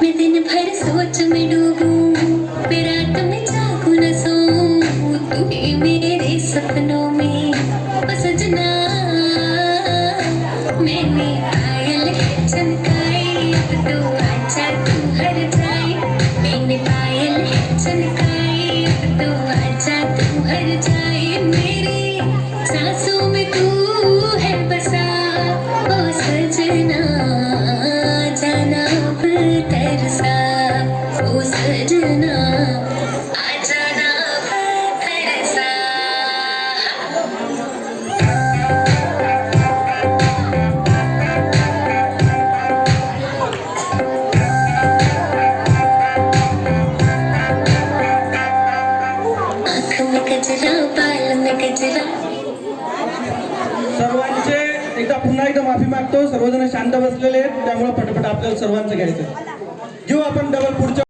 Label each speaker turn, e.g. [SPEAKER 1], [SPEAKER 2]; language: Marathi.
[SPEAKER 1] मैं दिन भर सोच में डूबूं, मैं रात में जागूं न सोऊं, तू ही मेरे सपनों में ओ सजना। मैंने पायल है चमकाई, अब तो आजा तू हर जाए। मैंने पायल है चमकाई, अब तो आजा तू हर जाए। मेरी सांसों में तू है बसा ओ सजना, जाना अब तरसा ओ सजना, आ जाना अब तरसा। आँख में गजरा, बाल में गजरा।
[SPEAKER 2] सर्वांचे पुन्हा एकदा माफी मागतो. सर्वजण शांत बसलेले आहेत, त्यामुळे पटपट आपल्याला सर्वांचं घ्यायचं. घेऊ आपण डबल पुढच्या